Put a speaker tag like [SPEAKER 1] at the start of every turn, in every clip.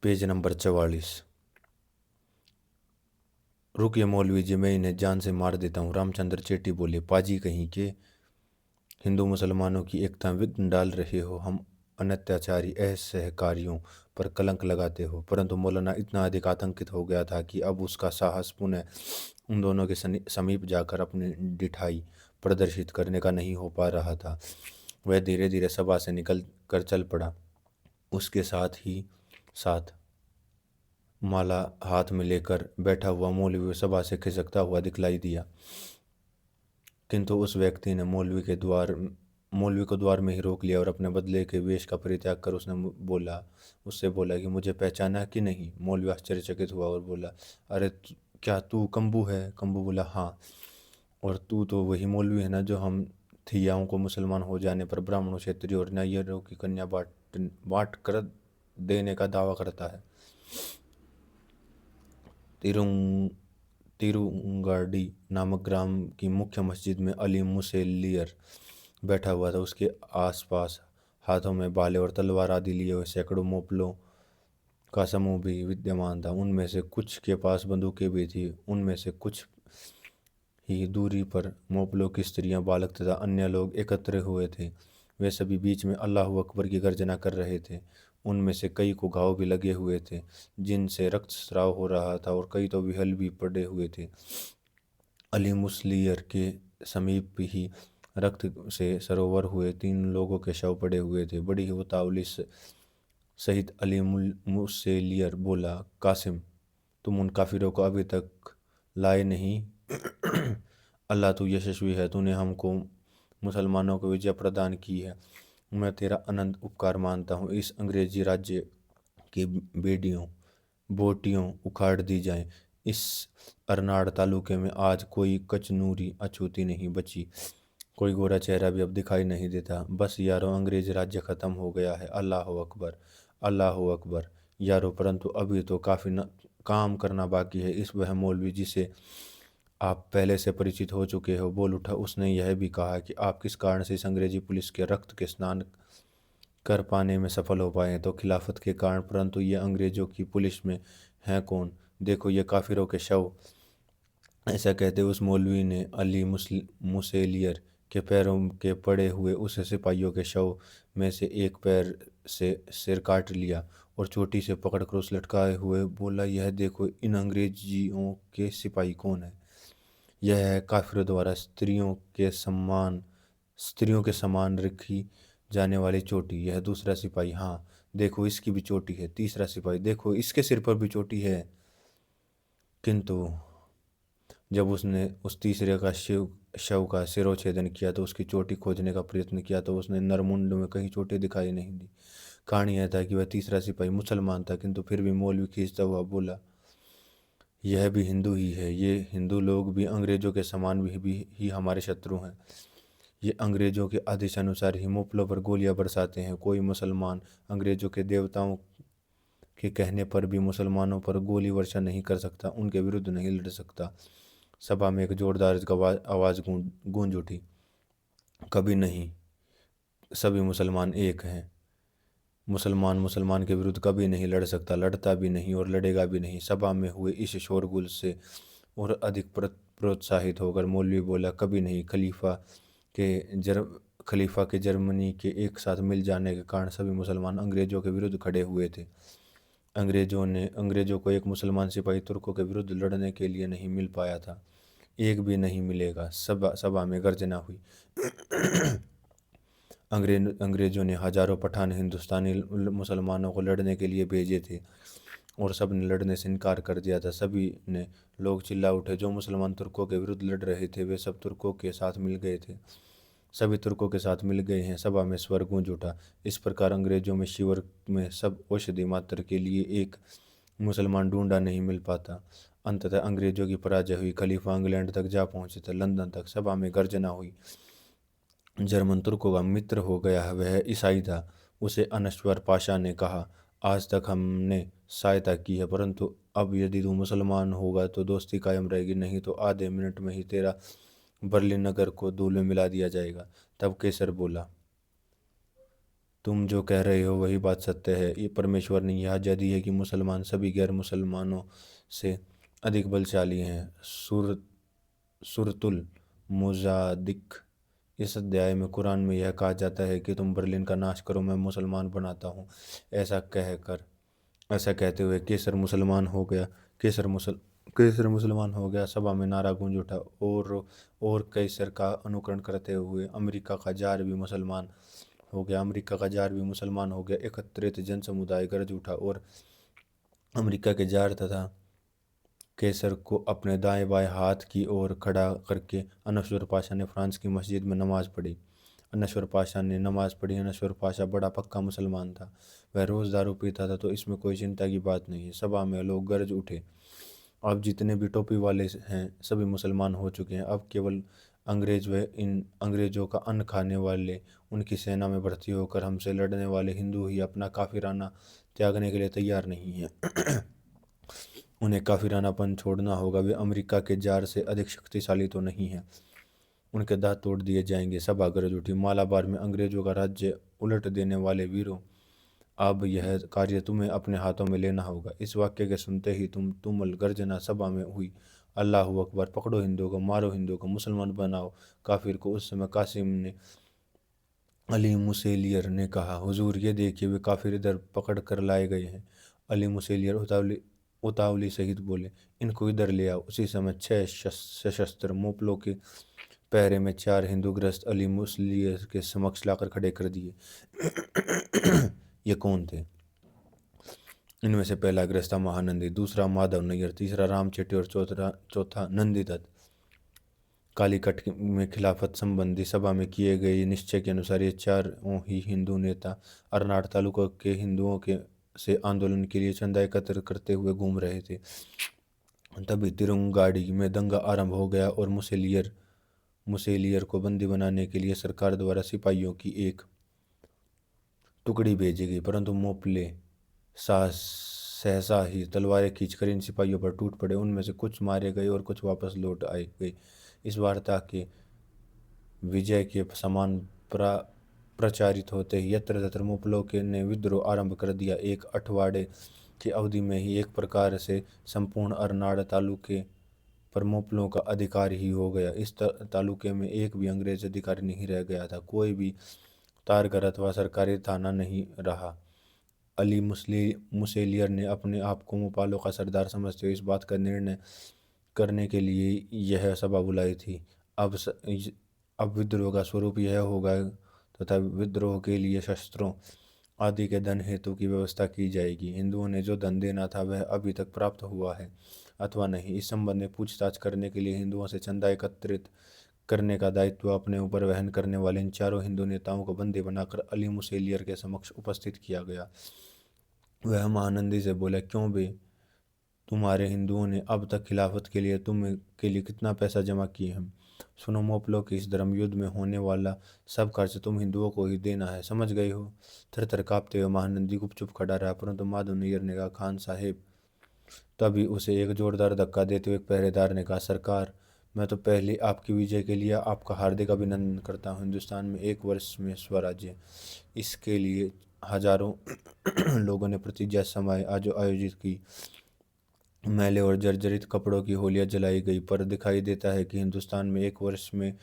[SPEAKER 1] Page number 44। रुकिए मौलवी जी, मैं इन्हें जान से मार देता हूँ। रामचंद्र चेटी बोले, पाजी कहीं के हिंदू मुसलमानों की एकता में विघ्न डाल रहे हो। हम अनत्याचारी असहकारियों पर कलंक लगाते हो। परंतु मौलाना इतना अधिक आतंकित हो गया था कि अब उसका साहस पुनः उन दोनों के समीप जाकर अपनी डिठाई प्रदर्शित करने का नहीं हो पा रहा था। वह धीरे धीरे सभा से निकल कर चल पड़ा। उसके साथ ही साथ माला हाथ में लेकर बैठा हुआ मौलवी सभा से खिसकता हुआ दिखलाई दिया। किंतु उस व्यक्ति ने मौलवी को द्वार में ही रोक लिया और अपने बदले के वेश का परित्याग कर उससे बोला कि मुझे पहचाना कि नहीं। मौलवी आश्चर्यचकित हुआ और बोला, अरे क्या तू कंबू है? कंबू बोला, हाँ। और तू तो वही मौलवी है ना जो हम थियाओं को मुसलमान हो जाने पर ब्राह्मणों, क्षत्रियों और नायरों की कन्या बांट कर देने का दावा करता है। तिरुंगाडी नामक ग्राम की मुख्य मस्जिद में अली मुसेलियर बैठा हुआ था। उसके आसपास हाथों में भाले और तलवार आदि लिए हुए सैकड़ों मोपलों का समूह भी विद्यमान था। उनमें से कुछ के पास बंदूकें भी थी। उनमें से कुछ ही दूरी पर मोपलों की स्त्रियां, बालक तथा अन्य लोग एकत्र हुए थे। वे सभी बीच में अल्लाह अकबर की गर्जना कर रहे थे। उनमें से कई को घाव भी लगे हुए थे जिनसे रक्तस्राव हो रहा था, और कई तो विहल भी पड़े हुए थे। अली मुसलियर के समीप ही रक्त से सरोवर हुए 3 लोगों के शव पड़े हुए थे। बड़ी ही उतावली सहित अली मुसेलियर बोला, कासिम, तुम उन काफिरों को अभी तक लाए नहीं। अल्लाह तू यशस्वी है, तूने हमको मुसलमानों को विजय प्रदान की है। मैं तेरा अनंत उपकार मानता हूँ। इस अंग्रेजी राज्य की बोटियों उखाड़ दी जाएं। इस अरनाड़ तालुके में आज कोई कचनूरी अछूती नहीं बची। कोई गोरा चेहरा भी अब दिखाई नहीं देता। बस यारो, अंग्रेज राज्य खत्म हो गया है। अल्लाह अकबर, अल्लाह अकबर यारो। परंतु अभी तो काफी काम करना बाकी है। इस वह मौलवी जिसे आप पहले से परिचित हो चुके हो बोल उठा। उसने यह भी कहा कि आप किस कारण से इस अंग्रेजी पुलिस के रक्त के स्नान कर पाने में सफल हो पाए, तो खिलाफत के कारण। परंतु ये अंग्रेजों की पुलिस में हैं कौन? देखो ये काफिरों के शव। ऐसा कहते उस मौलवी ने अली मुसेलियर के पैरों के पड़े हुए उस सिपाहियों के शव में से एक पैर से सिर काट लिया और चोटी से पकड़कर उस लटकाए हुए बोला, यह देखो इन अंग्रेजियों के सिपाही कौन है। यह है काफिरों द्वारा स्त्रियों के समान रखी जाने वाली चोटी। यह दूसरा सिपाही, हाँ देखो इसकी भी चोटी है। तीसरा सिपाही, देखो इसके सिर पर भी चोटी है। किंतु जब उसने उस तीसरे का शव का सिरोच्छेदन किया तो उसकी चोटी खोजने का प्रयत्न किया तो उसने नरमुंड में कहीं चोटी दिखाई नहीं दी। कहानी यह था कि वह तीसरा सिपाही मुसलमान था, किंतु फिर भी मौलवी खींचता हुआ बोला, यह भी हिंदू ही है। ये हिंदू लोग भी अंग्रेजों के समान भी ही हमारे शत्रु हैं। ये अंग्रेजों के आदेश अनुसार ही मुफलों पर गोलियां बरसाते हैं। कोई मुसलमान अंग्रेजों के देवताओं के कहने पर भी मुसलमानों पर गोली वर्षा नहीं कर सकता, उनके विरुद्ध नहीं लड़ सकता। सभा में एक जोरदार आवाज गूंज उठी, कभी नहीं, सभी मुसलमान एक हैं। मुसलमान मुसलमान के विरुद्ध कभी नहीं लड़ सकता, लड़ता भी नहीं और लड़ेगा भी नहीं। सभा में हुए इस शोरगुल से और अधिक प्रोत्साहित होकर मौलवी बोला, कभी नहीं। खलीफा के जर्मनी के एक साथ मिल जाने के कारण सभी मुसलमान अंग्रेजों के विरुद्ध खड़े हुए थे। अंग्रेजों को एक मुसलमान सिपाही तुर्कों के विरुद्ध लड़ने के लिए नहीं मिल पाया था। एक भी नहीं मिलेगा। सभा में गर्जना हुई। अंग्रेजों ने हजारों पठान हिंदुस्तानी मुसलमानों को लड़ने के लिए भेजे थे और सब ने लड़ने से इनकार कर दिया था। सभी ने लोग चिल्ला उठे, जो मुसलमान तुर्कों के विरुद्ध लड़ रहे थे वे सब तुर्कों के साथ मिल गए थे। सभी तुर्कों के साथ मिल गए हैं। सभा में स्वर गूंज उठा। इस प्रकार अंग्रेजों में शिविर में सब औषधि मात्र के लिए एक मुसलमान ढूंढा नहीं मिल पाता। अंततः अंग्रेजों की पराजय हुई। खलीफा इंग्लैंड तक जा पहुंचे थे, लंदन तक। सभा में गर्जना हुई। जर्मन तुर्कों का मित्र हो गया है, वह ईसाई था। उसे अनश्वर पाशा ने कहा, आज तक हमने सहायता की है, परंतु अब यदि तू मुसलमान होगा तो दोस्ती कायम रहेगी, नहीं तो आधे मिनट में ही तेरा बर्लिन नगर को धूल में मिला दिया जाएगा। तब केसर बोला, तुम जो कह रहे हो वही बात सत्य है। ये परमेश्वर ने यह आज्ञा दी है कि मुसलमान सभी गैर मुसलमानों से अधिक बलशाली हैं। सूरतुल मुजादिक इस अध्याय में कुरान में यह कहा जाता है कि तुम बर्लिन का नाश करो, मैं मुसलमान बनाता हूँ। ऐसा कहकर ऐसा कहते हुए केसर मुसलमान हो गया। सभा में नारा गूंज उठा। और कैसर का अनुकरण करते हुए अमेरिका का जार भी मुसलमान हो गया। एकत्रित जन समुदाय गरज उठा और अमेरिका के जार तथा कैसर को अपने दाएं बाएं हाथ की ओर खड़ा करके अनश्वर पाशा ने फ्रांस की मस्जिद में नमाज पढ़ी। अनश्वर पाशा बड़ा पक्का मुसलमान था। वह रोज दारू पीता था, तो इसमें कोई चिंता की बात नहीं। सभा में लोग गरज उठे, अब जितने भी टोपी वाले हैं सभी मुसलमान हो चुके हैं। अब केवल अंग्रेज व इन अंग्रेजों का अन्न खाने वाले, उनकी सेना में भर्ती होकर हमसे लड़ने वाले हिंदू ही अपना काफिराना त्यागने के लिए तैयार नहीं है। उन्हें काफिरानापन छोड़ना होगा। वे अमेरिका के जार से अधिक शक्तिशाली तो नहीं है, उनके दांत तोड़ दिए जाएंगे। सभा गरज उठी। मालाबार में अंग्रेजों का राज्य उलट देने वाले वीरों, अब यह कार्य तुम्हें अपने हाथों में लेना होगा। इस वाक्य के सुनते ही तुमुल गर्जना सभा में हुई। अल्लाहू अकबर! पकड़ो हिंदुओं को, मारो हिंदुओं को, मुसलमान बनाओ काफिर को। उस समय कासिम ने अली मुसेलियर ने कहा, हुजूर ये देखिए, वे काफिर इधर पकड़ कर लाए गए हैं। अली मुसेलियर उतावली सहित बोले, इनको इधर ले आओ। उसी समय 6 सशस्त्र मोपलों के पहरे में 4 हिंदू ग्रस्त अली मुसेलियर के समक्ष लाकर खड़े कर दिए। ये कौन थे? इनमें से पहला गृहस्था महानंदी, दूसरा माधव नैयर, तीसरा राम चेटी और चौथा नंदीदत्त। कालीकट में खिलाफत संबंधी सभा में किए गए निश्चय के अनुसार ये चारों ही हिंदू नेता अर्नाड तालुका के हिंदुओं के से आंदोलन के लिए चंदा एकत्र करते हुए घूम रहे थे। तभी तिरंगाड़ी में दंगा आरंभ हो गया और मुसेलियर को बंदी बनाने के लिए सरकार द्वारा सिपाहियों की एक टुकड़ी भेजी गई, परंतु मोपले सहसा ही तलवारें खींचकर इन सिपाहियों पर टूट पड़े। उनमें से कुछ मारे गए और कुछ वापस लौट आए गए। इस वार्ता के विजय के समान प्रचारित होते ही यत्र तत्र मोपलों के ने विद्रोह आरंभ कर दिया। एक अठवाड़े की अवधि में ही एक प्रकार से संपूर्ण अर्नाड तालुके पर मोपलों का अधिकार ही हो गया। इस तालुके में एक भी अंग्रेज अधिकारी नहीं रह गया था। कोई भी तारघर अथवा सरकारी थाना नहीं रहा। अली मुसेलियर ने अपने आप को मोपालों का सरदार समझते हुए इस बात का निर्णय करने के लिए यह सभा बुलाई थी। अब विद्रोह का स्वरूप यह होगा तथा विद्रोह के लिए शस्त्रों आदि के धन हेतु की व्यवस्था की जाएगी। हिंदुओं ने जो धन देना था वह अभी तक प्राप्त हुआ है अथवा नहीं, इस संबंध में पूछताछ करने के लिए हिंदुओं से चंदा एकत्रित करने का दायित्व अपने ऊपर वहन करने वाले इन चारों हिंदू नेताओं को बंदी बनाकर अली मुसेलियर के समक्ष उपस्थित किया गया। वह महानंदी से बोला, क्यों बे, तुम्हारे हिंदुओं ने अब तक खिलाफत के लिए कितना पैसा जमा किए हैं? सुनो, मोपलों के इस धर्म युद्ध में होने वाला सब खर्च तुम हिंदुओं को ही देना है, समझ गए हो? थर कांपते हुए महानंदी गुपचुप खड़ा रहा, परंतु माधव नैयर ने कहा, खान साहेब। तभी उसे एक जोरदार धक्का देते हुए एक पहरेदार ने कहा, सरकार, मैं तो पहले आपकी विजय के लिए आपका हार्दिक अभिनंदन करता हूँ। हिंदुस्तान में 1 वर्ष में स्वराज्य, इसके लिए हजारों लोगों ने प्रतिज्ञा समाए आज आयोजित की। मैले और जर्जरित कपड़ों की होलियां जलाई गई, पर दिखाई देता है कि हिंदुस्तान में 1 वर्ष में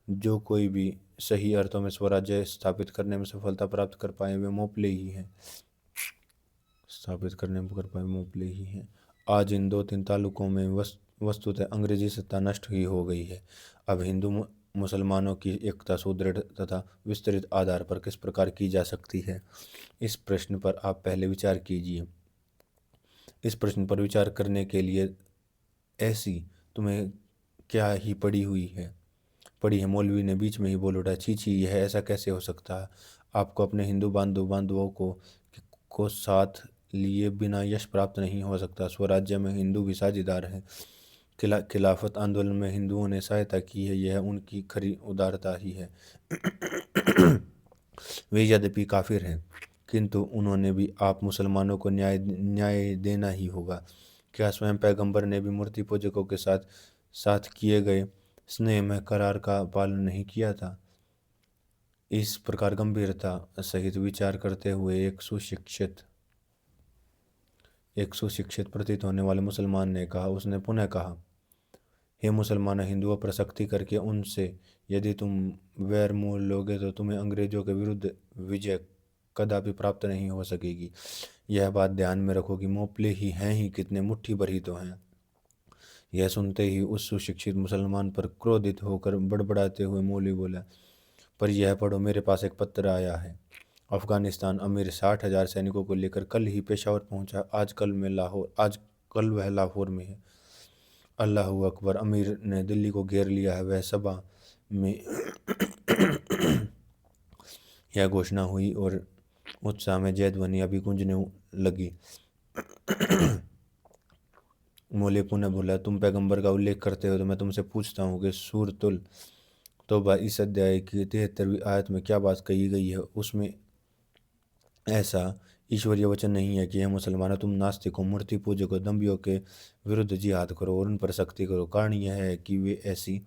[SPEAKER 1] जो कोई भी सही अर्थों में स्वराज्य स्थापित करने में सफलता प्राप्त कर पाए वे मोपले ही हैं। आज इन 2-3 तालुकों में वस्तुतः अंग्रेजी सत्ता नष्ट ही हो गई है। अब हिंदू मुसलमानों की एकता सुदृढ़ तथा विस्तृत आधार पर किस प्रकार की जा सकती है, इस प्रश्न पर आप पहले विचार कीजिए। इस प्रश्न पर विचार करने के लिए ऐसी तुम्हें क्या ही पड़ी है? मौलवी ने बीच में ही बोल उठा, छी छी, यह ऐसा कैसे हो सकता है? आपको अपने हिंदू बांधवों को साथ लिए बिना यश प्राप्त नहीं हो सकता। स्वराज्य में हिंदू भी साझेदार हैं। खिलाफत आंदोलन में हिंदुओं ने सहायता की है, यह उनकी खरी उदारता ही है। वे यद्यपि काफिर हैं, किंतु उन्होंने भी आप मुसलमानों को न्याय देना ही होगा। क्या स्वयं पैगंबर ने भी मूर्ति पूजकों के साथ किए गए स्नेह में करार का पालन नहीं किया था? इस प्रकार गंभीरता सहित विचार करते हुए एक सुशिक्षित प्रतीत होने वाले मुसलमान ने कहा, उसने पुनः कहा, हे मुसलमान, हिंदुओं पर सख्ती करके उनसे यदि तुम वैर मोल लोगे तो तुम्हें अंग्रेजों के विरुद्ध विजय कदापि प्राप्त नहीं हो सकेगी। यह बात ध्यान में रखो कि मोपले ही हैं ही कितने, मुट्ठी भर ही तो हैं। यह सुनते ही उस सुशिक्षित मुसलमान पर क्रोधित होकर बड़बड़ाते हुए मौलवी बोला, पर यह पढ़ो, मेरे पास एक पत्र आया है। अफगानिस्तान अमीर 60,000 सैनिकों को लेकर कल ही पेशावर पहुंचा। आज कल वह लाहौर में है। अल्लाह अकबर, अमीर ने दिल्ली को घेर लिया है। वह सभा में यह घोषणा हुई और उत्साह में जयध्वनि अभी गूंजने लगी। मौलवी पुनः बोला, तुम पैगंबर का उल्लेख करते हो तो मैं तुमसे पूछता हूँ कि सूरतुल तौबा इस अध्याय की 73वीं आयत में क्या बात कही गई है? उसमें ऐसा ईश्वरीय वचन नहीं है कि यह मुसलमानों, तुम नास्तिकों, मूर्ति पूजकों, दम्भियों के विरुद्ध जिहाद करो और उन पर सख्ती करो। कारण यह है कि वे ऐसी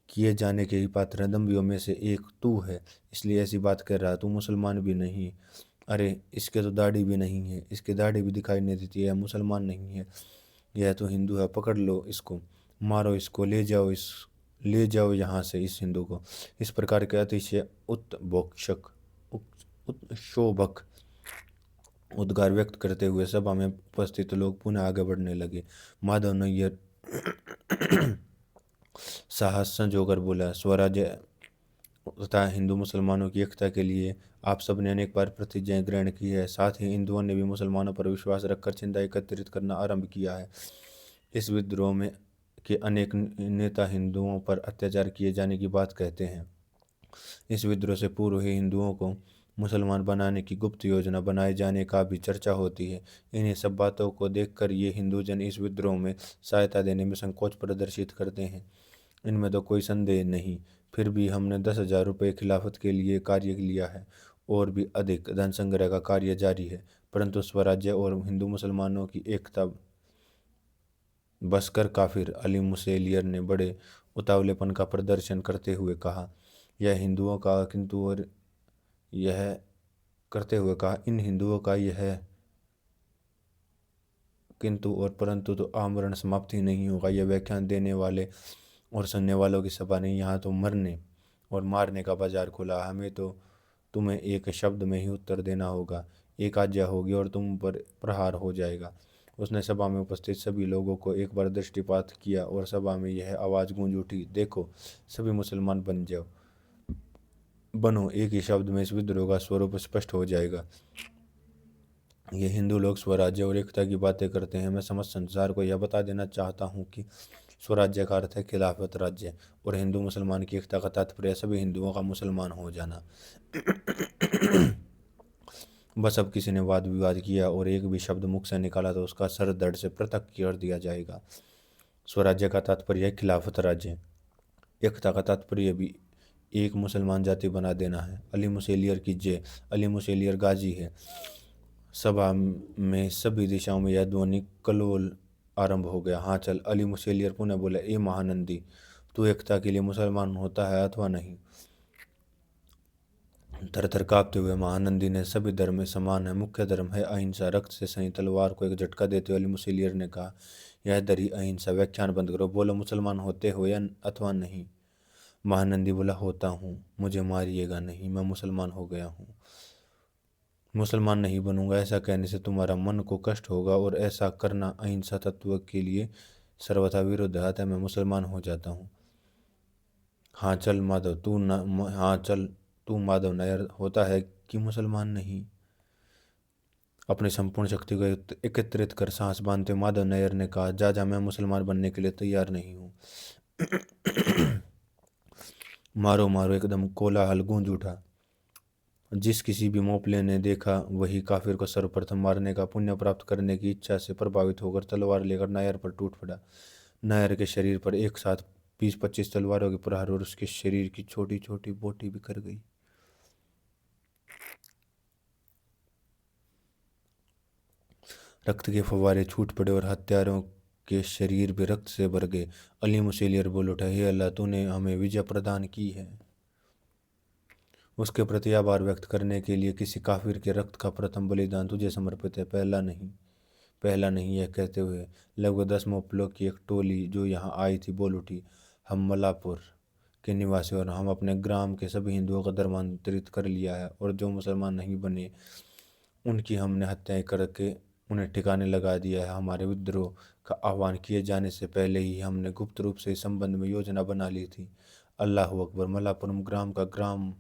[SPEAKER 1] किए जाने के ही पात्र हैं। दम्भियों में से एक तू है, इसलिए ऐसी बात कर रहा। तू मुसलमान भी नहीं। अरे इसके तो दाढ़ी भी नहीं है, इसकी दाढ़ी भी दिखाई नहीं देती। यह मुसलमान नहीं है, यह तो हिंदू है। पकड़ लो इसको, मारो इसको, ले जाओ यहाँ से इस हिंदू को। इस प्रकार के अतिशय उत्शोभक उद्गार व्यक्त करते हुए सभा में उपस्थित लोग पुनः आगे बढ़ने लगे। माधव नैयर साहस संजोकर बोला, स्वराज्य तथा हिंदू मुसलमानों की एकता के लिए आप सब ने अनेक बार प्रतिज्ञाएं ग्रहण की है। साथ ही हिंदुओं ने भी मुसलमानों पर विश्वास रखकर चिंता एकत्रित करना आरंभ किया है। इस विद्रोह में के अनेक नेता हिंदुओं पर अत्याचार किए जाने की बात कहते हैं। इस विद्रोह से पूर्व ही हिंदुओं को मुसलमान बनाने की गुप्त योजना बनाए जाने का भी चर्चा होती है। इन्हीं सब बातों को देखकर ये हिंदू जन इस विद्रोह में सहायता देने में संकोच प्रदर्शित करते हैं, इनमें तो कोई संदेह नहीं। फिर भी हमने 10,000 रुपये खिलाफत के लिए कार्य लिया है और भी अधिक धन संग्रह का कार्य जारी है, परंतु स्वराज्य और हिंदू मुसलमानों की एकता बसकर काफिर। अली मुसेलियर ने बड़े उतावलेपन का प्रदर्शन करते हुए कहा, यह हिंदुओं का किंतु और यह करते हुए कहा, इन हिंदुओं का यह किंतु और परंतु तो आमरण समाप्त ही नहीं होगा। यह व्याख्यान देने वाले और सुनने वालों की सभा नहीं, यहाँ तो मरने और मारने का बाजार खुला। हमें तो तुम्हें एक शब्द में ही उत्तर देना होगा। एक आज्ञा होगी और तुम पर प्रहार हो जाएगा। उसने सभा में उपस्थित सभी लोगों को एक बार दृष्टिपात किया और सभा में यह आवाज़ गूंज उठी, देखो सभी मुसलमान बनो। एक ही शब्द में इस विद्रोह का स्वरूप स्पष्ट हो जाएगा। ये हिंदू लोग स्वराज्य और एकता की बातें करते हैं। मैं समस्त संसार को यह बता देना चाहता हूँ कि स्वराज्य का अर्थ है खिलाफत राज्य और हिंदू मुसलमान की एकता का तात्पर्य सभी हिंदुओं का मुसलमान हो जाना। बस अब किसी ने वाद विवाद किया और एक भी शब्द मुख से निकाला तो उसका सर धड़ से पृथक कर दिया जाएगा। स्वराज्य का तात्पर्य है खिलाफत राज्य, एकता का तात्पर्य भी एक मुसलमान जाति बना देना है। अली मुसेलियर की जय। अली मुसेलियर गाजी है। सभा में सभी दिशाओं में यह ध्वनि कलोल आरंभ हो गया। हाँ चल, अली मुसेलियर पुनः बोला, ए महानंदी, तू एकता के लिए मुसलमान होता है अथवा नहीं? थर कांपते हुए महानंदी ने, सभी धर्म में समान है, मुख्य धर्म है अहिंसा। रक्त से सनी तलवार को एक झटका देते हुए अली मुसेलियर ने कहा, यह दरी अहिंसा। व्याख्यान बंद करो। बोलो, मुसलमान होते हो या अथवा नहीं? महानंदी बोला, होता हूँ, मुझे मारिएगा नहीं, मैं मुसलमान हो गया हूँ। मुसलमान नहीं बनूंगा, ऐसा कहने से तुम्हारा मन को कष्ट होगा और ऐसा करना अहिंसा तत्व के लिए सर्वथा विरुद्ध है। मैं मुसलमान हो जाता हूँ। हाँ चल तू माधव नायर होता है कि मुसलमान नहीं? अपनी संपूर्ण शक्ति को एकत्रित कर सांस बांधते माधव नायर ने कहा, जा मैं मुसलमान बनने के लिए तैयार नहीं हूँ। मारो मारो, एकदम कोलाहल गूंज उठा। जिस किसी भी मोपले ने देखा वही काफिर को सर्वप्रथम मारने का पुण्य प्राप्त करने की इच्छा से प्रभावित होकर तलवार लेकर नायर पर टूट पड़ा। नायर के शरीर पर एक साथ 20-25 तलवारों के प्रहार और उसके शरीर की छोटी छोटी बोटी बिखर गई। रक्त के फव्वारे छूट पड़े और हत्यारों के शरीर भी रक्त से भर गए। अली मुसेलियर बोल उठा, हे अल्लाह, तूने हमें विजय प्रदान की है। उसके प्रति आभार व्यक्त करने के लिए किसी काफिर के रक्त का प्रथम बलिदान तुझे समर्पित है, पहला नहीं। यह कहते हुए लगभग 10 मोपलों की एक टोली जो यहाँ आई थी बोल उठी, हम मलापुर के निवासी और हम अपने ग्राम के सभी हिंदुओं का धर्मांतरित कर लिया है और जो मुसलमान नहीं बने उनकी हमने हत्याएं करके उन्हें ठिकाने लगा दिया है। हमारे विद्रोह का आह्वान किए जाने से पहले ही हमने गुप्त रूप से इस संबंध में योजना बना ली थी। अल्लाह अकबर। मलापुरम ग्राम का ग्राम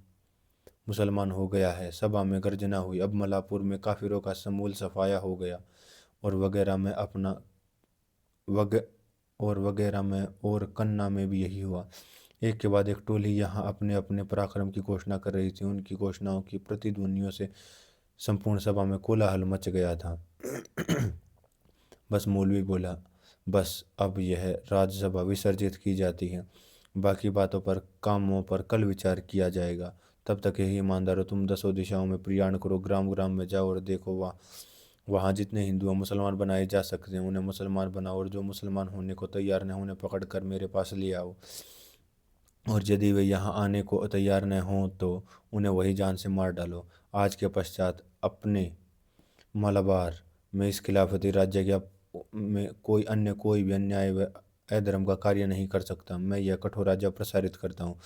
[SPEAKER 1] मुसलमान हो गया है। सभा में गर्जना हुई। अब मलापुर में काफिरों का समूल सफाया हो गया और वगैरह में अपना वग और वगैरह में और कन्ना में भी यही हुआ। एक के बाद एक टोली यहाँ अपने अपने पराक्रम की घोषणा कर रही थी। उनकी घोषणाओं की प्रतिध्वनियों से संपूर्ण सभा में कोलाहल मच गया था। बस मौलवी बोला, बस अब यह राज्यसभा विसर्जित की जाती है, बाकी बातों पर कामों पर कल विचार किया जाएगा। तब तक यही ईमानदारों, तुम 10 दिशाओं में प्रयाण करो, ग्राम ग्राम में जाओ और देखो वहाँ जितने हिंदू मुसलमान बनाए जा सकते हैं उन्हें मुसलमान बनाओ और जो मुसलमान होने को तैयार न उन्हें पकड़ कर मेरे पास ले आओ और यदि वे यहाँ आने को तैयार न हों तो उन्हें वही जान से मार डालो। आज के पश्चात अपने मलबार में इस खिलाफती राज्य के में कोई भी अन्याय व अधर्म का कार्य नहीं कर सकता। मैं यह कठोर आज्ञा प्रसारित करता हूँ,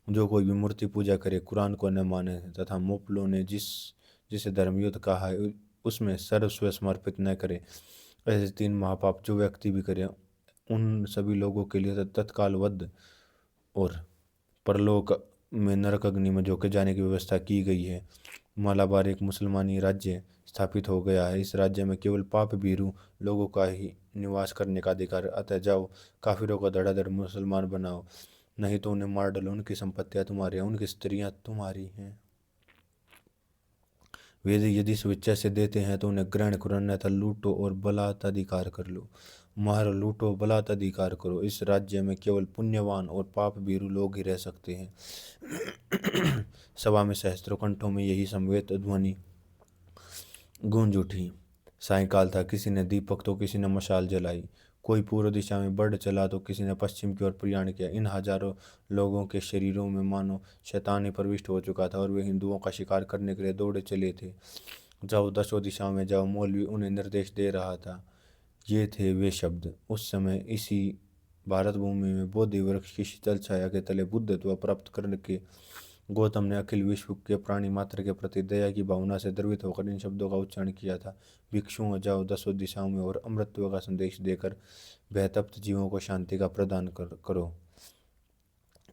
[SPEAKER 1] जो कोई भी मूर्ति पूजा करे, कुरान को न माने तथा मोपलों ने जिसे धर्मयुद्ध कहा है उसमें सर्वस्व समर्पित न करे, ऐसे 3 महापाप जो व्यक्ति भी करे उन सभी लोगों के लिए तत्काल वध और परलोक में नरक अग्नि में झोंके जाने की व्यवस्था की गई है। मालाबार एक मुसलमानी राज्य स्थापित हो गया है। इस राज्य में केवल पाप भीरू लोगों का ही निवास करने का अधिकार। अतः जाओ, काफिरों को धड़ाधड़ मुसलमान बनाओ, नहीं तो उन्हें मार डालो। उनकी संपत्तियां तुम्हारी हैं, उनकी स्त्रियां तुम्हारी हैं। वेद यदि स्वेच्छा से देते हैं तो उन्हें ग्रहण करो, अन्यथा लूटो और बलात्कार कर लो। मारो, लूटो, बलात्कार करो। इस राज्य में केवल पुण्यवान और पाप भीरू लोग ही रह सकते हैं। सभा में सहस्त्रों कंठों में यही समवेत ध्वनि गूंज उठी। सायंकाल था। किसी ने दीपक तो किसी ने मशाल जलाई, कोई पूर्व दिशा में बढ़ चला तो किसी ने पश्चिम की ओर प्रयाण किया। इन हजारों लोगों के शरीरों में मानो शैतानी प्रविष्ट हो चुका था और वे हिंदुओं का शिकार करने के लिए दौड़े चले थे। जाओ, 10 दिशाओं में जाओ, मौलवी उन्हें निर्देश दे रहा था। ये थे वे शब्द। उस समय इसी भारत भूमि में बोधि वृक्ष की शीतल छाया के तले बुद्धत्व प्राप्त करके गौतम ने अखिल विश्व के प्राणी मात्र के प्रति दया की भावना से द्रवित होकर इन शब्दों का उच्चारण किया था। भिक्षुओं, जाओ 10 दिशाओं में और अमृतत्व का संदेश देकर बेतप्त जीवों को शांति का प्रदान करो।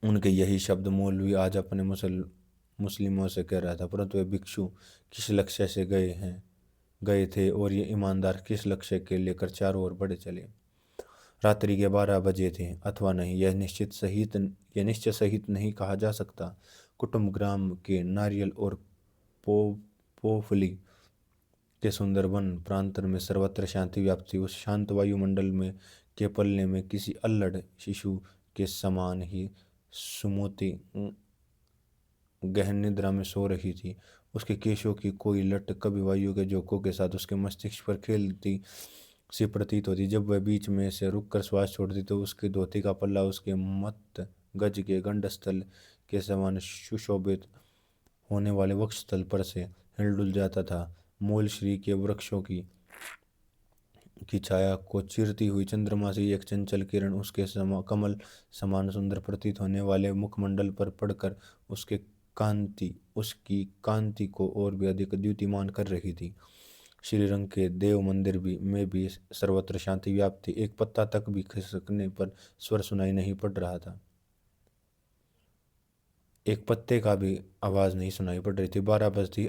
[SPEAKER 1] उनके यही शब्द मौलवी आज अपने मुस्लिमों से कह रहा था, परंतु वे भिक्षु किस लक्ष्य से गए थे और ये ईमानदार किस लक्ष्य के लेकर चारों ओर बढ़े चले। रात्रि के 12 बजे थे अथवा नहीं, यह निश्चय सहित नहीं कहा जा सकता। कुटुंब ग्राम के नारियल और पोफली के सुंदर वन प्रांतन में सर्वत्र शांति व्याप्त थी। उस शांत वायुमंडल में के पल्ले में किसी अल्लड़ शिशु के समान ही सुमति गहन निद्रा में सो रही थी। उसके केशों की कोई लट कभी वायु के झोंकों के साथ उसके मस्तिष्क पर खेलती सी प्रतीत होती। जब वह बीच में से रुककर श्वास छोड़ती तो उसकी धोती का पल्ला उसके मत गज के गंडस्थल के समान सुशोभित होने वाले वक्षस्थल पर से हिलडुल जाता था। मूल श्री के वृक्षों की छाया को चीरती हुई चंद्रमा से एक चंचल किरण उसके कमल समान सुंदर प्रतीत होने वाले मुखमंडल पर पड़कर उसकी कांति को और भी अधिक द्युतिमान कर रही थी। श्रीरंग के देव मंदिर में भी सर्वत्र शांति व्याप्त थी। एक पत्ता तक भी खिसकने पर स्वर सुनाई नहीं पड़ रहा था। एक पत्ते का भी आवाज नहीं सुनाई पड़ रही थी। 12 बजती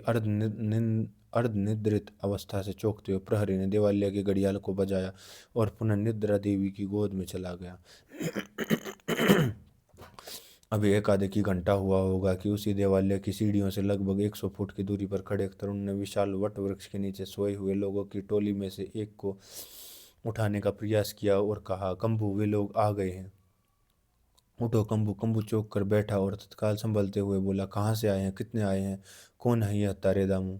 [SPEAKER 1] अर्धनिद्रित अवस्था से चौंकते हुए प्रहरी ने देवालय के घड़ियाल को बजाया और पुनः निद्रा देवी की गोद में चला गया। अभी एक आधे की घंटा हुआ होगा कि उसी देवालय की सीढ़ियों से लगभग 100 फुट की दूरी पर खड़े एक तरुण ने विशाल वट वृक्ष के नीचे सोए हुए लोगों की टोली में से एक को उठाने का प्रयास किया और कहा, कंबू, वे लोग आ गए हैं, उठो कंबू। कंबू चौंक कर बैठा और तत्काल संभलते हुए बोला, कहाँ से आए हैं, कितने आए हैं, कौन है ये हत्यारे दामू?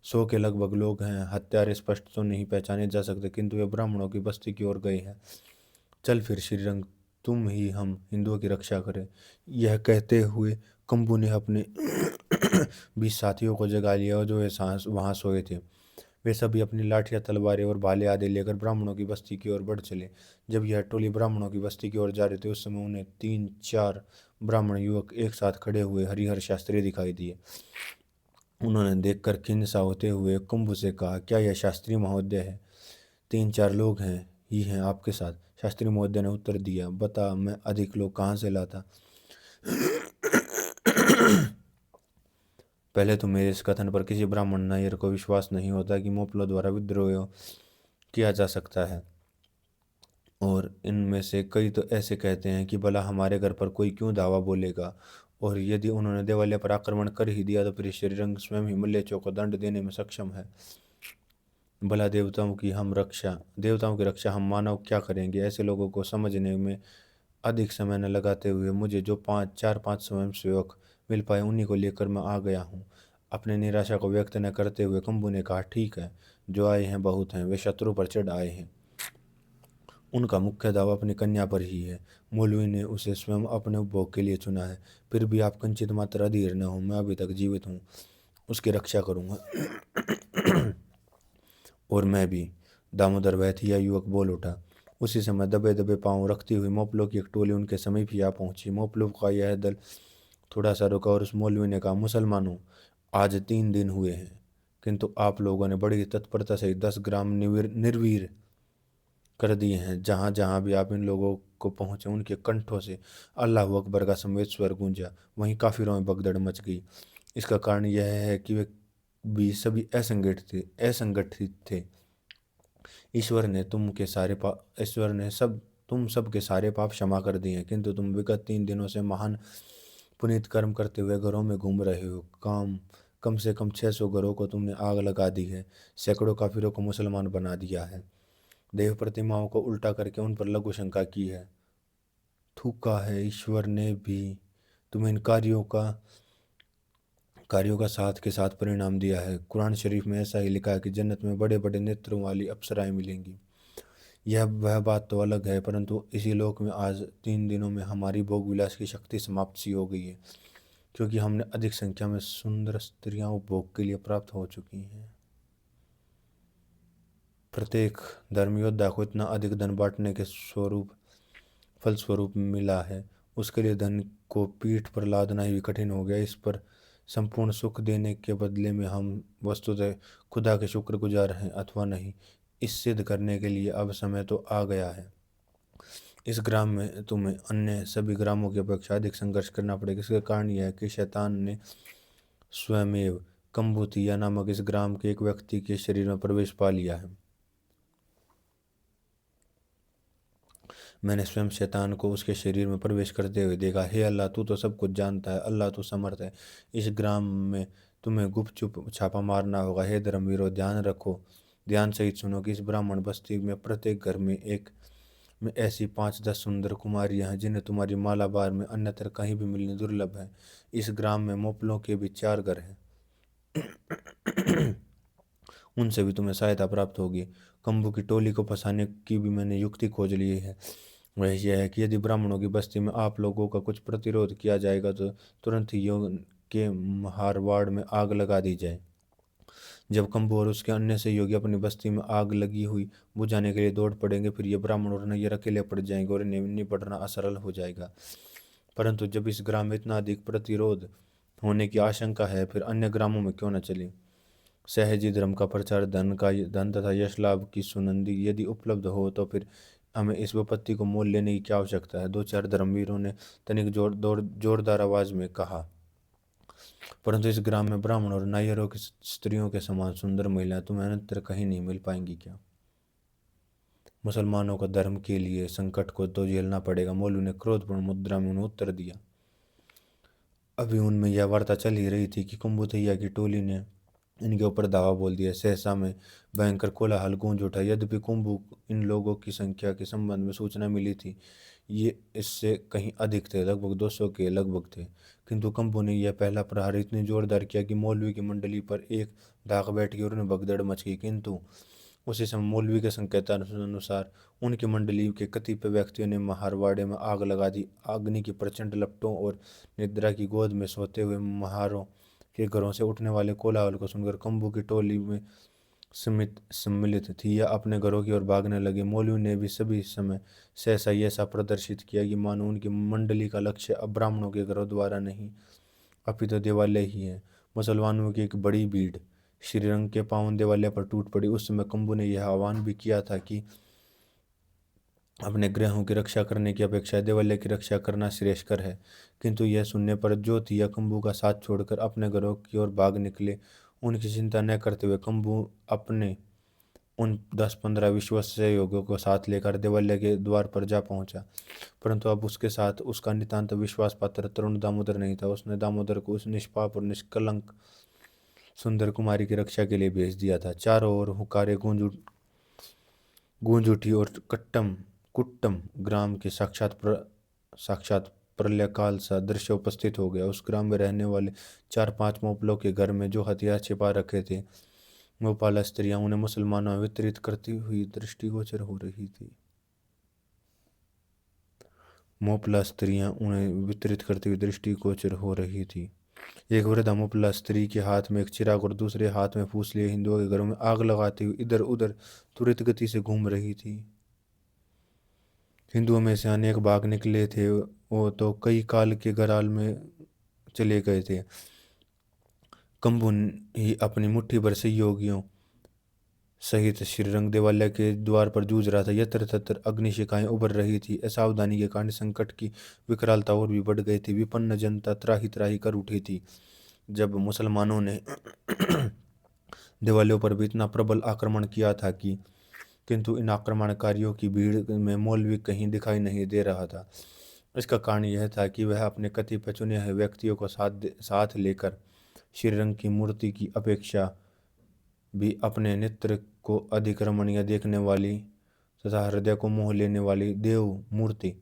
[SPEAKER 1] 100 के लगभग लोग हैं। हत्यारे स्पष्ट तो नहीं पहचाने जा सकते, किंतु वे ब्राह्मणों की बस्ती की ओर गए हैं। चल फिर श्रीरंग, तुम ही हम हिंदुओं की रक्षा करें। यह कहते हुए कंबू ने अपने 20 साथियों को जगा लिया और जो वे वहां सोए थे। वे सभी अपनी लाठियां, तलवारें और भाले आदि लेकर ब्राह्मणों की बस्ती की ओर बढ़ चले। जब यह टोली ब्राह्मणों की बस्ती की ओर जा रही थी, उस समय उन्हें 3-4 ब्राह्मण युवक एक साथ खड़े हुए हरिहर शास्त्री दिखाई दिए। उन्होंने देखकर खिन्न होते हुए कुंभ से कहा, क्या यह शास्त्री महोदय है? 3-4 लोग हैं ही हैं आपके साथ। शास्त्री महोदय ने उत्तर दिया, बता, मैं अधिक लोग कहाँ से लाता। पहले तो मेरे इस कथन पर किसी ब्राह्मण नायर को विश्वास नहीं होता कि मोपलों द्वारा विद्रोह किया जा सकता है, और इनमें से कई तो ऐसे कहते हैं कि भला हमारे घर पर कोई क्यों धावा बोलेगा, और यदि उन्होंने देवालय पर आक्रमण कर ही दिया तो फिर श्रीरंग स्वयं ही मल्लेचों को दंड देने में सक्षम है। भला देवताओं की रक्षा हम मानव क्या करेंगे? ऐसे लोगों को समझने में अधिक समय न लगाते हुए मुझे जो 4-5 स्वयंसेवक मिल पाए, उन्हीं को लेकर मैं आ गया हूँ। अपने निराशा को व्यक्त न करते हुए कंबू ने कहा, ठीक है, जो आए हैं बहुत हैं, वे शत्रु पर चढ़ आए हैं। उनका मुख्य दावा अपनी कन्या पर ही है। मौलवी ने उसे स्वयं अपने उपभोग के लिए चुना है। फिर भी आप किंचित मात्र अधीर न हो, मैं अभी तक जीवित हूँ, उसकी रक्षा करूंगा। और मैं भी, दामोदर भैथिया युवक बोल उठा। उसी समय दबे दबे पांव रखती हुई मोपलों की एक टोली उनके समीप ही आ पहुंची। मोपलों का यह दल थोड़ा सा रुका और उस मौलवी ने कहा, मुसलमानों, आज 3 दिन हुए हैं, किंतु आप लोगों ने बड़ी तत्परता से 10 ग्राम निर्वीर कर दिए हैं। जहां जहां भी आप इन लोगों को पहुंचे, उनके कंठों से अल्लाह अकबर का संवेद स्वर गूंजा। वहीं काफिरों में भगदड़ मच गई। इसका कारण यह है कि वे भी सभी असंगठित थे। ईश्वर ने तुम सब के सारे पाप क्षमा कर दिए हैं, किंतु तुम विगत 3 दिनों से महान पुनीत कर्म करते हुए घरों में घूम रहे हो। कम से कम 600 घरों को तुमने आग लगा दी है, सैकड़ों काफिरों को मुसलमान बना दिया है, देव प्रतिमाओं को उल्टा करके उन पर लघु शंका की है, थूका है। ईश्वर ने भी तुम्हें इन कार्यों का साथ के साथ परिणाम दिया है। कुरान शरीफ में ऐसा ही लिखा है कि जन्नत में बड़े बड़े नेत्रों वाली अप्सराएं मिलेंगी। यह वह बात तो अलग है, परंतु इसी लोक में आज 3 दिनों में हमारी भोग विलास की शक्ति समाप्त सी हो गई है, क्योंकि हमने अधिक संख्या में सुंदर स्त्रियां उपभोग के लिए प्राप्त हो चुकी हैं। प्रत्येक धर्मयोद्धा को इतना अधिक धन बांटने के फलस्वरूप मिला है, उसके लिए धन को पीठ पर लादना ही कठिन हो गया। इस पर संपूर्ण सुख देने के बदले में हम वस्तुतः खुदा के शुक्रगुजार हैं अथवा नहीं, इस सिद्ध करने के लिए अब समय तो आ गया है। इस ग्राम में तुम्हें अन्य सभी ग्रामों की अपेक्षा अधिक संघर्ष करना पड़ेगा। इसका कारण यह है कि शैतान ने स्वयमेव कंबुतिया नामक इस ग्राम के एक व्यक्ति के शरीर में प्रवेश पा लिया है। मैंने स्वयं शैतान को उसके शरीर में प्रवेश करते हुए देखा। हे अल्लाह, तू तो सब कुछ जानता है, अल्लाह तू समर्थ है। इस ग्राम में तुम्हें गुपचुप छापा मारना होगा। हे धर्मवीरों, ध्यान रखो, ध्यान सहित सुनो कि इस ब्राह्मण बस्ती में प्रत्येक घर में ऐसी 5-10 सुंदर कुमारियां हैं जिन्हें तुम्हारी मालाबार में अन्यत्र कहीं भी मिलने दुर्लभ है। इस ग्राम में मोपलों के भी 4 घर हैं, उनसे भी तुम्हें सहायता प्राप्त होगी। कंबू की टोली को फंसाने की भी मैंने युक्ति खोज ली है। वह यह है कि यदि ब्राह्मणों की बस्ती में आप लोगों का कुछ प्रतिरोध किया जाएगा तो तुरंत ही योग के मारवाड़ में आग लगा दी जाए। जब कंबू और उसके अन्य सहयोगी अपनी बस्ती में आग लगी हुई बुझाने के लिए दौड़ पड़ेंगे, फिर ये ब्राह्मण और नैयर अकेले पड़ जाएंगे और इन्हें निपटना असरल हो जाएगा। परंतु जब इस ग्राम में इतना अधिक प्रतिरोध होने की आशंका है, फिर अन्य ग्रामों में क्यों न चले। सहजी धर्म का प्रचार, धन तथा यश लाभ की सुनंदी यदि उपलब्ध हो तो फिर हमें इस विपत्ति को मोल लेने की क्या आवश्यकता है। 2-4 धर्मवीरों ने तनिक जोरदार आवाज में कहा। परंतु इस ग्राम में ब्राह्मण और नायरों की स्त्रियों के समान सुंदर महिलाएं तुम्हें अन्यत्र कहीं नहीं मिल पाएंगी क्या? मुसलमानों का धर्म के लिए संकट को तो झेलना पड़ेगा, मौलवी ने क्रोधपूर्ण मुद्रा में उन्हें उत्तर दिया। अभी उनमें यह वार्ता चल ही रही थी कि कुंभुतैया की टोली ने इनके ऊपर दावा बोल दिया। सहसा में भयंकर कोलाहल गूंज उठा। यद्यपि कुंभू इन लोगों की संख्या के संबंध में सूचना मिली थी, ये इससे कहीं अधिक थे, लगभग 200 के लगभग थे, किंतु कंबू ने यह पहला प्रहार इतनी जोरदार किया कि मौलवी की मंडली पर एक धाक बैठ गई और उन्हें भगदड़ मच गई। किंतु उसी समय मौलवी के संकेतानुसार उनकी मंडली के कतिपय व्यक्तियों ने महारवाड़े में आग लगा दी। अग्नि की प्रचंड लपटों और निद्रा की गोद में सोते हुए महारों के घरों से उठने वाले कोलाहल को सुनकर कम्बू की टोली में सम्मिलित थी या अपने घरों की ओर भागने लगे। मौलवी ने भी सभी समय सहसा ऐसा प्रदर्शित किया कि मानो उनकी मंडली का लक्ष्य अब ब्राह्मणों के घरों द्वारा नहीं अपितु देवालय ही है। मुसलमानों की एक बड़ी भीड़ श्रीरंग के पावन देवालय पर टूट पड़ी। उस समय कम्बू ने यह आह्वान भी किया था कि अपने ग्रहों की रक्षा करने की अपेक्षा देवालय की रक्षा करना श्रेयस्कर है। किंतु यह सुनने पर ज्योतिया कम्बू का साथ छोड़कर अपने घरों की ओर भाग निकले। उनकी चिंता न करते हुए कम्बू अपने उन 10-15 विश्वस्त सहयोगियों को साथ लेकर देवालय के द्वार पर जा पहुंचा। परंतु अब उसके साथ उसका नितांत विश्वास पात्र तरुण दामोदर नहीं था। उसने दामोदर को उस निष्पाप और निष्कलंक सुंदर कुमारी की रक्षा के लिए भेज दिया था। चारों ओर हुकारे गूंज उठी और कुट्टम ग्राम के साक्षात प्रलयकाल सा दृश्य उपस्थित हो गया। उस ग्राम में रहने वाले 4-5 मोपलों के घर में जो हथियार छिपा रखे थे, मोपाला स्त्रियां उन्हें मुसलमानों में वितरित करती हुई दृष्टिगोचर हो रही थी। मोपला स्त्रियां उन्हें वितरित करती हुई दृष्टिगोचर हो रही थी। एक वृद्धा मोपला स्त्री के हाथ में एक चिराग और दूसरे हाथ में फूस लिए हिंदुओं के घरों में आग लगाती हुई इधर उधर त्वरित गति से घूम रही थी। हिंदुओं में से अनेक भाग निकले थे, वो तो कई काल के गराल में चले गए थे। कम्बू ही अपनी मुट्ठी भर सहयोगियों सहित श्रीरंग देवालय के द्वार पर जूझ रहा था। यत्र तत्र अग्निशिखाएं उभर रही थी। असावधानी के कारण संकट की विकरालता और भी बढ़ गई थी। विपन्न जनता त्राही त्राही कर उठी थी। जब मुसलमानों ने देवालयों पर भी इतना प्रबल आक्रमण किया था कि किंतु इन आक्रमणकारियों की भीड़ में मौलवी कहीं दिखाई नहीं दे रहा था। इसका कारण यह था कि वह अपने कतिपय चुने हुए व्यक्तियों को साथ लेकर श्रीरंग की मूर्ति की अपेक्षा भी अपने नेत्र को अधिक रमणीय देखने वाली तथा हृदय को मोह लेने वाली देव मूर्ति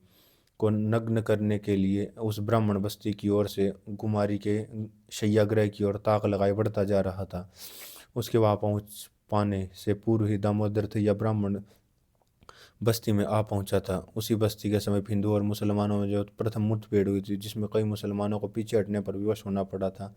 [SPEAKER 1] को नग्न करने के लिए उस ब्राह्मण बस्ती की ओर से कुमारी के शय्यागृह की ओर ताक लगाए बढ़ता जा रहा था। उसके वहां पहुंच पाने से पूर्व ही दामोदर थे या ब्राह्मण बस्ती में आ पहुंचा था। उसी बस्ती के समय हिंदू और मुसलमानों में जो प्रथम मुठभेड़ हुई थी, जिसमें कई मुसलमानों को पीछे हटने पर विवश होना पड़ा था,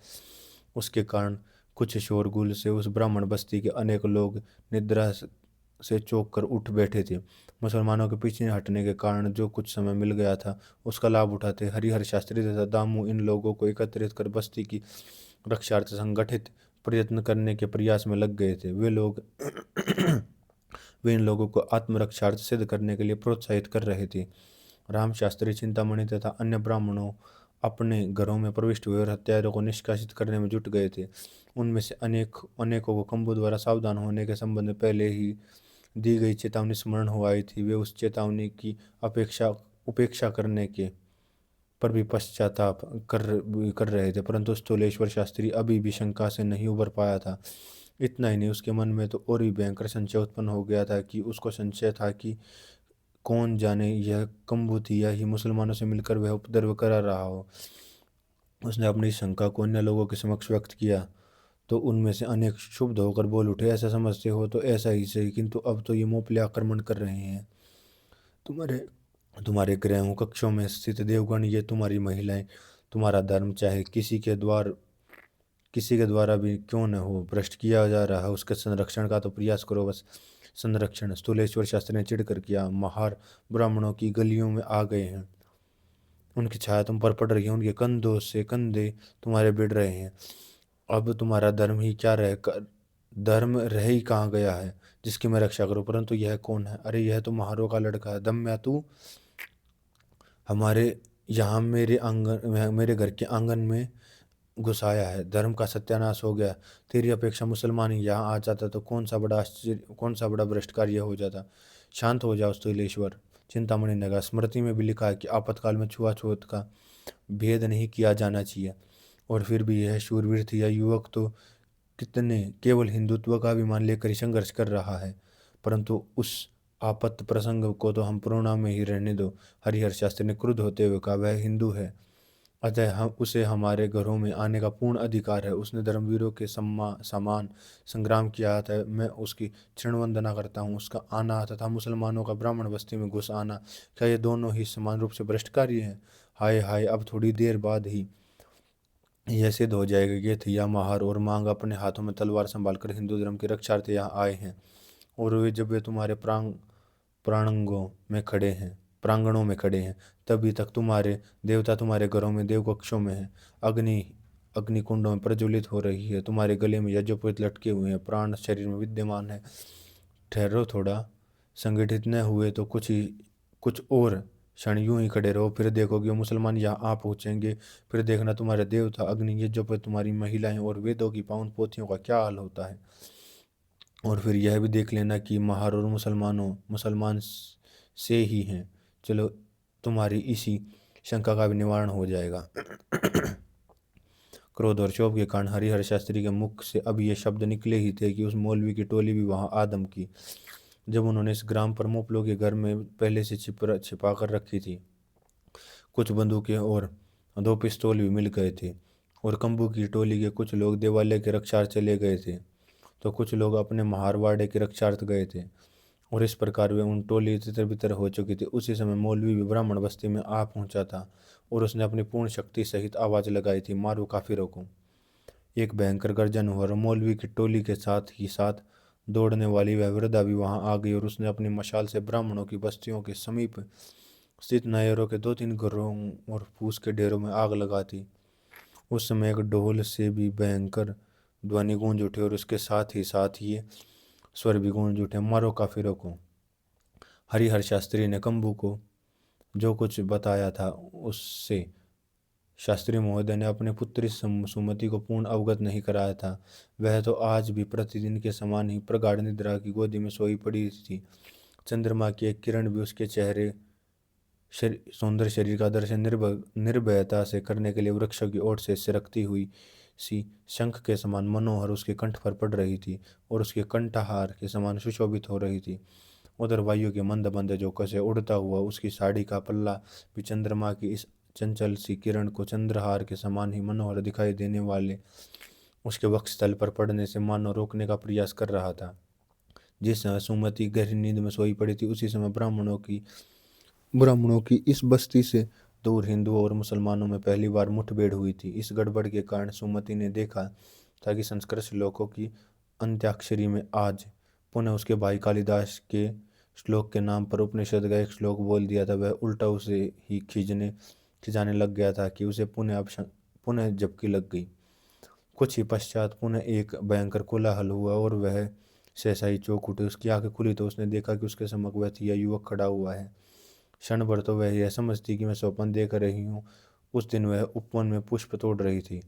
[SPEAKER 1] उसके कारण कुछ शोरगुल से उस ब्राह्मण बस्ती के अनेक लोग निद्रा से चौंक कर उठ बैठे थे। मुसलमानों के पीछे हटने के कारण जो कुछ समय मिल गया था, उसका लाभ उठाते हरिहर शास्त्री तथा दामू इन लोगों को एकत्रित कर बस्ती की रक्षार्थ संगठित प्रयत्न करने के प्रयास में लग गए थे। वे इन लोगों को आत्मरक्षार्थ सिद्ध करने के लिए प्रोत्साहित कर रहे थे। राम शास्त्री, चिंतामणि तथा अन्य ब्राह्मणों अपने घरों में प्रविष्ट हुए और हत्यारों को निष्कासित करने में जुट गए थे। उनमें से अनेकों को कम्बू द्वारा सावधान होने के संबंध में पहले ही दी गई चेतावनी स्मरण हो आई थी। वे उस चेतावनी की उपेक्षा करने के पर भी पश्चाताप कर रहे थे, परंतु स्थूलेश्वर शास्त्री अभी भी शंका से नहीं उबर पाया था। इतना ही नहीं, उसके मन में तो और भी भयंकर संशय उत्पन्न हो गया था कि उसको संशय था कि कौन जाने यह कम्बू थी या ही मुसलमानों से मिलकर वह उपद्रव करा रहा हो। उसने अपनी शंका को अन्य लोगों के समक्ष व्यक्त किया तो उनमें से अनेक क्षुब्ध होकर बोल उठे, ऐसा समझते हो तो ऐसा ही सही, किंतु अब तो ये मोपले आक्रमण कर रहे हैं। तुम्हारे तुम्हारे गृहों कक्षों में स्थित देवगण, ये तुम्हारी महिलाएं, तुम्हारा धर्म चाहे किसी के द्वारा भी क्यों न हो भ्रष्ट किया जा रहा है, उसके संरक्षण का तो प्रयास करो। बस संरक्षण, स्थूलेश्वर शास्त्री ने चिढ़कर किया। महार ब्राह्मणों की गलियों में आ गए हैं, उनकी छाया तुम पर पड़ रही है, उनके कंधों से कंधे तुम्हारे भिड़ रहे हैं। अब तुम्हारा धर्म रह ही कहाँ गया है जिसकी मैं रक्षा करूं? परंतु यह कौन है? अरे यह तो महारों का लड़का है। दम्या तू हमारे यहाँ मेरे घर के आंगन में घुस आया है। धर्म का सत्यानाश हो गया। तेरी अपेक्षा मुसलमान ही यहाँ आ जाता तो कौन सा बड़ा भ्रष्ट कार्य हो जाता। शांत हो जाओ स्थूलेश्वर, चिंतामणि ने कहा। स्मृति में भी लिखा है कि आपातकाल में छुआछूत का भेद नहीं किया जाना चाहिए। और फिर भी यह शूरवीर थी या युवक तो कितने केवल हिंदुत्व का अभिमान लेकर ही संघर्ष कर रहा है। परंतु उस आपत्त प्रसंग को तो हम पुराणों में ही रहने दो। हरिहर शास्त्री ने क्रुद्ध होते हुए कहा, वह हिंदू है, अतः हम उसे हमारे घरों में आने का पूर्ण अधिकार है। उसने धर्मवीरों के समान संग्राम किया था। मैं उसकी क्षण वंदना करता हूँ। उसका आना तथा मुसलमानों का ब्राह्मण बस्ती में घुस आना, क्या ये दोनों ही समान रूप से भ्रष्ट कार्य हैं? हाय हाय, अब थोड़ी देर बाद ही यह सिद्ध हो जाएगा कि थिया महार और मांग अपने हाथों में तलवार संभालकर हिंदू धर्म के रक्षार्थ यहाँ आए हैं। और वे जब वे तुम्हारे प्रांगणों में खड़े हैं तभी तक तुम्हारे देवता तुम्हारे घरों में देवकक्षों में हैं। अग्नि अग्नि कुंडों में प्रज्वलित हो रही है, तुम्हारे गले में यज्ञोपवीत लटके हुए हैं, प्राण शरीर में विद्यमान है। ठहरो थोड़ा, संगठित न हुए तो कुछ और क्षण यूं ही खड़े रहो, फिर देखोगे वो मुसलमान यहाँ आ पहुंचेंगे। फिर देखना तुम्हारे देवता अग्नि यज्ञोपवीत, तुम्हारी महिलाएं और वेदों की पावन पोथियों का क्या हाल होता है। और फिर यह भी देख लेना कि महार और मुसलमान से ही हैं। चलो, तुम्हारी इसी शंका का भी निवारण हो जाएगा। क्रोध और क्षोभ के कारण हरिहर शास्त्री के मुख से अब ये शब्द निकले ही थे कि उस मौलवी की टोली भी वहां आदम की। जब उन्होंने इस ग्राम पर मोपलों के घर में पहले से छिपा कर रखी थी। कुछ बंदूकें और 2 पिस्तौल भी मिल गए थे। और कंबू की टोली के कुछ लोग देवालय के रक्षार्थ चले गए थे, तो कुछ लोग अपने महारवाड़े के रक्षार्थ गए थे। और इस प्रकार वे उन टोली तितर बितर हो चुकी थी। उसी समय मौलवी भी ब्राह्मण बस्ती में आ पहुंचा था और उसने अपनी पूर्ण शक्ति सहित आवाज लगाई थी, मारो काफिरों को। एक भयंकर गर्जन हुआ और मौलवी की टोली के साथ ही साथ दौड़ने वाली वह वृद्धा भी वहां आ गई और उसने अपनी मशाल से ब्राह्मणों की बस्तियों के समीप स्थित नायरों के 2-3 घरों और फूस के ढेरों में आग लगा दी। उस समय एक ढोल से भी भयंकर ध्वनि गूंज उठी और उसके साथ ही ये स्वर भी गूंज उठे, मारो काफिरों को। हरिहर शास्त्री ने कंबू को जो कुछ बताया था उससे शास्त्री महोदय ने अपने पुत्री सुमति को पूर्ण अवगत नहीं कराया था। वह तो आज भी प्रतिदिन के समान ही प्रगाढ़ निद्रा की गोदी में सोई पड़ी थी। चंद्रमा की एक किरण भी उसके चेहरे सौंदर्य शरीर का दर्शन निर्भयता से करने के लिए वृक्षों की ओर से सिरकती हुई सी शंख के समान मनोहर उसके कंठ पर पड़ रही थी और उसके कंठहार के समान सुशोभित हो रही थी। उधर वायु के मंद मंद झोंकों से उड़ता हुआ उसकी साड़ी का पल्ला भी चंद्रमा की इस चंचल सी किरण को चंद्रहार के समान ही मनोहर दिखाई देने वाले उसके वक्षस्थल पर पड़ने से मानो रोकने का प्रयास कर रहा था। जिस समय सुमति गहरी नींद में सोई पड़ी थी, उसी समय ब्राह्मणों की इस बस्ती से दूर हिंदुओं और मुसलमानों में पहली बार मुठभेड़ हुई थी। इस गड़बड़ के कारण सुमति ने देखा था कि संस्कृत श्लोकों की अंत्याक्षरी में आज पुनः उसके भाई कालिदास के श्लोक के नाम पर उपनिषद का एक श्लोक बोल दिया था। वह उल्टा उसे ही खिंचाने लग गया था कि उसे पुनः झपकी लग गई। कुछ ही पश्चात पुनः एक भयंकर कोलाहल हुआ और वह सहसा ही चौंक उठी। उसकी आंखें खुली तो उसने देखा कि उसके सम्मुख वह थिया युवक खड़ा हुआ है। क्षण भर तो वह यह समझती कि मैं स्वप्न देख रही हूँ। उस दिन वह उपवन में पुष्प तोड़ रही थी।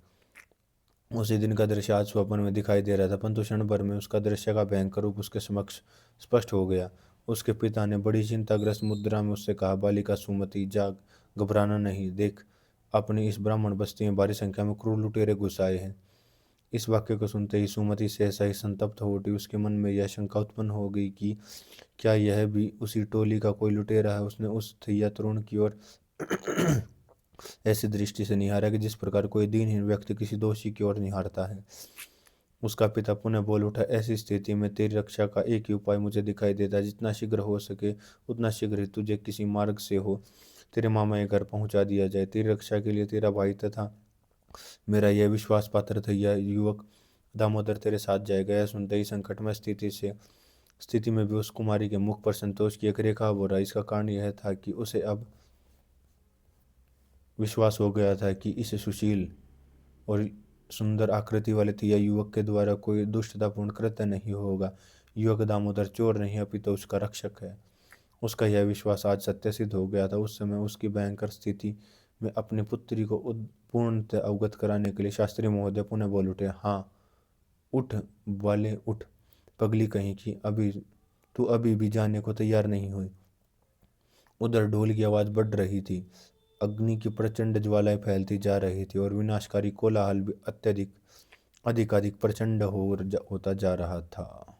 [SPEAKER 1] उसी दिन का दृश्य आज स्वप्न में दिखाई दे रहा था, परंतु क्षण भर में उसका दृश्य का भयंकर रूप उसके समक्ष स्पष्ट हो गया। उसके पिता ने बड़ी चिंताग्रस्त मुद्रा में उससे कहा, बालिका सुमति, जाग, घबराना नहीं। देख, अपनी इस ब्राह्मण बस्ती में भारी संख्या में क्रूर लुटेरे घुस आए हैं। इस वाक्य को सुनते ही सुमति सहसा ही संतप्त हो उठी। उसके मन में यह शंका उत्पन्न हो गई कि क्या यह भी उसी टोली का कोई लुटेरा है। उसने उस थिया तरुण की ओर ऐसी दृष्टि से निहारा कि जिस प्रकार कोई दीनहीन व्यक्ति किसी दोषी की ओर निहारता है। उसका पिता पुनः बोल उठा, ऐसी स्थिति में तेरी रक्षा का एक ही उपाय मुझे दिखाई देता है। जितना शीघ्र हो सके उतना शीघ्र ही तुझे किसी मार्ग से हो तेरे मामा के घर पहुंचा दिया जाए। तेरी रक्षा के लिए तेरा भाई तथा मेरा यह विश्वास पात्र था यह युवक दामोदर तेरे साथ जाएगा। यह सुनते ही संकटमय स्थिति में भी उस कुमारी के मुख पर संतोष की एक रेखा हो रहा। इसका कारण यह था कि उसे अब विश्वास हो गया था कि इस सुशील और सुंदर आकृति वाले थिया युवक के द्वारा कोई दुष्टतापूर्ण कृत्य नहीं होगा। युवक दामोदर चोर नहीं अपितु उसका रक्षक है। उसका यह विश्वास आज सत्य सिद्ध हो गया था। उस समय उसकी भयंकर स्थिति में अपनी पुत्री को पूर्णतः अवगत कराने के लिए शास्त्री महोदय पुनः बोल उठे, हाँ, उठ वाले उठ, पगली कहीं की, तू अभी भी जाने को तैयार नहीं हुई। उधर ढोल की आवाज बढ़ रही थी, अग्नि की प्रचंड ज्वालाएं फैलती जा रही थी और विनाशकारी कोलाहल भी अधिक प्रचंड होता जा रहा था।